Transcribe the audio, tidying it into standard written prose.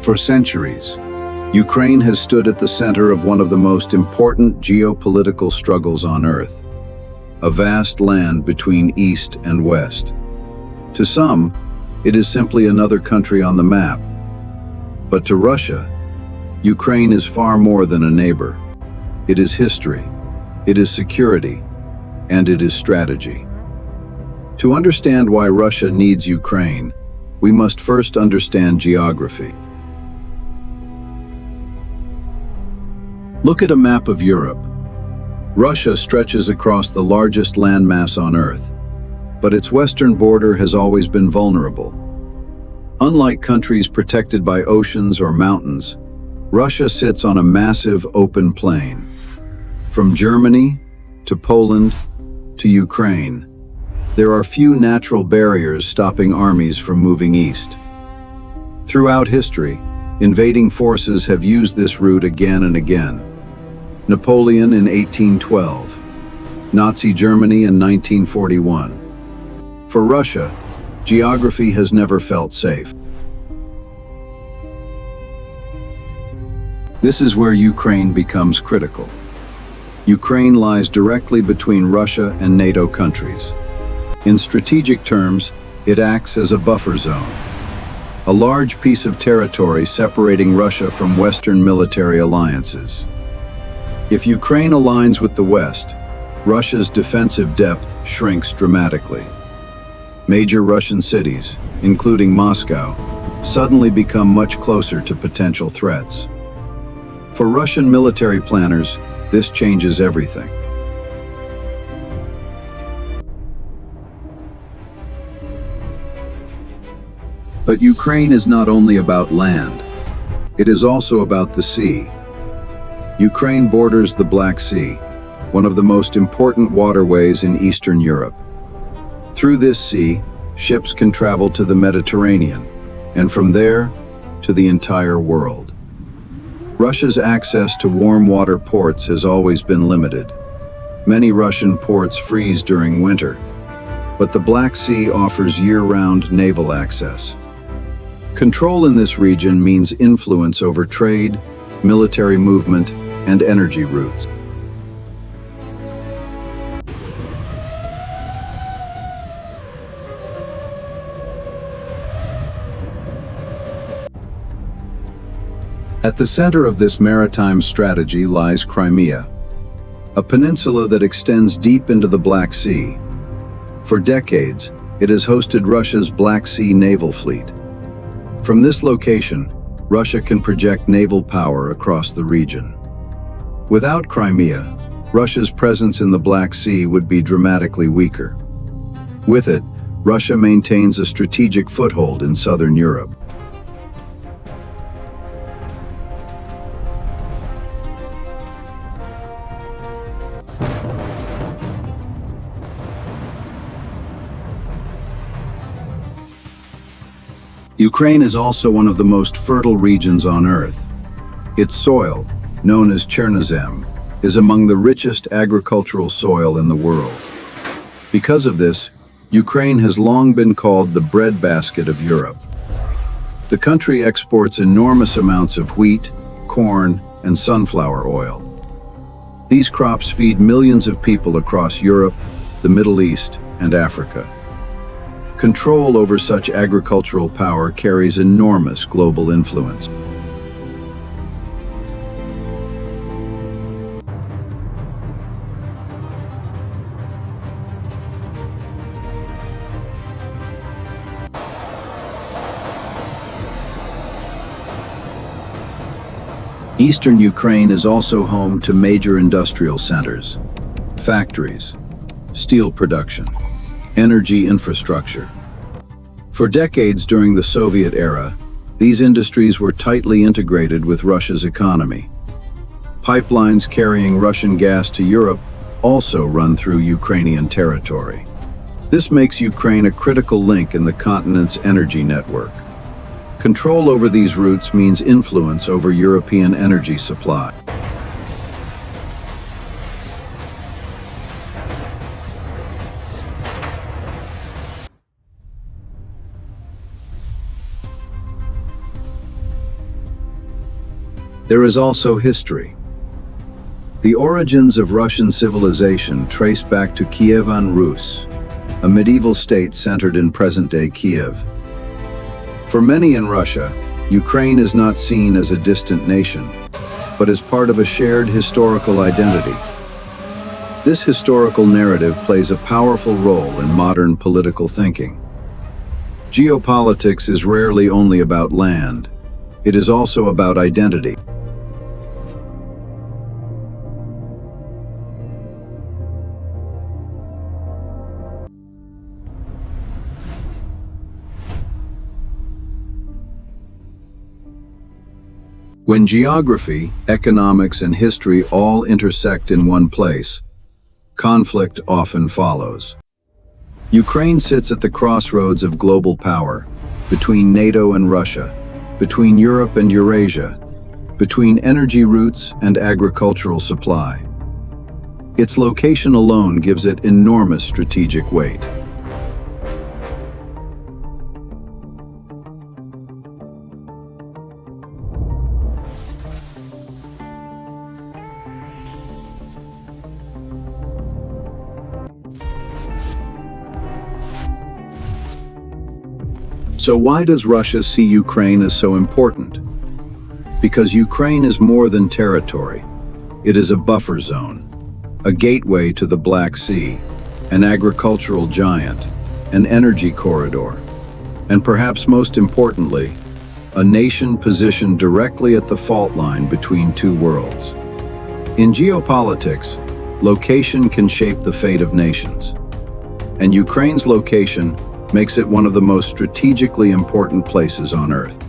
For centuries, Ukraine has stood at the center of one of the most important geopolitical struggles on Earth, a vast land between East and West. To some, it is simply another country on the map. But to Russia, Ukraine is far more than a neighbor. It is history, it is security, and it is strategy. To understand why Russia needs Ukraine, we must first understand geography. Look at a map of Europe. Russia stretches across the largest landmass on Earth, but its western border has always been vulnerable. Unlike countries protected by oceans or mountains, Russia sits on a massive open plain. From Germany to Poland to Ukraine, there are few natural barriers stopping armies from moving east. Throughout history, invading forces have used this route again and again. Napoleon in 1812, Nazi Germany in 1941. For Russia, geography has never felt safe. This is where Ukraine becomes critical. Ukraine lies directly between Russia and NATO countries. In strategic terms, it acts as a buffer zone, a large piece of territory separating Russia from Western military alliances. If Ukraine aligns with the West, Russia's defensive depth shrinks dramatically. Major Russian cities, including Moscow, suddenly become much closer to potential threats. For Russian military planners, this changes everything. But Ukraine is not only about land, it is also about the sea. Ukraine borders the Black Sea, one of the most important waterways in Eastern Europe. Through this sea, ships can travel to the Mediterranean, and from there, to the entire world. Russia's access to warm water ports has always been limited. Many Russian ports freeze during winter, but the Black Sea offers year-round naval access. Control in this region means influence over trade, military movement, and energy routes. At the center of this maritime strategy lies Crimea, a peninsula that extends deep into the Black Sea. For decades, it has hosted Russia's Black Sea naval fleet. From this location, Russia can project naval power across the region. Without Crimea, Russia's presence in the Black Sea would be dramatically weaker. With it, Russia maintains a strategic foothold in southern Europe. Ukraine is also one of the most fertile regions on Earth. Its soil, known as Chernozem, is among the richest agricultural soil in the world. Because of this, Ukraine has long been called the breadbasket of Europe. The country exports enormous amounts of wheat, corn, and sunflower oil. These crops feed millions of people across Europe, the Middle East, and Africa. Control over such agricultural power carries enormous global influence. Eastern Ukraine is also home to major industrial centers, factories, steel production, energy infrastructure. For decades during the Soviet era, these industries were tightly integrated with Russia's economy. Pipelines carrying Russian gas to Europe also run through Ukrainian territory. This makes Ukraine a critical link in the continent's energy network. Control over these routes means influence over European energy supply. There is also history. The origins of Russian civilization trace back to Kievan Rus, a medieval state centered in present-day Kiev. For many in Russia, Ukraine is not seen as a distant nation, but as part of a shared historical identity. This historical narrative plays a powerful role in modern political thinking. Geopolitics is rarely only about land. It is also about identity. When geography, economics, and history all intersect in one place, conflict often follows. Ukraine sits at the crossroads of global power, between NATO and Russia, between Europe and Eurasia, between energy routes and agricultural supply. Its location alone gives it enormous strategic weight. So why does Russia see Ukraine as so important? Because Ukraine is more than territory. It is a buffer zone, a gateway to the Black Sea, an agricultural giant, an energy corridor, and perhaps most importantly, a nation positioned directly at the fault line between two worlds. In geopolitics, location can shape the fate of nations, and Ukraine's location makes it one of the most strategically important places on Earth.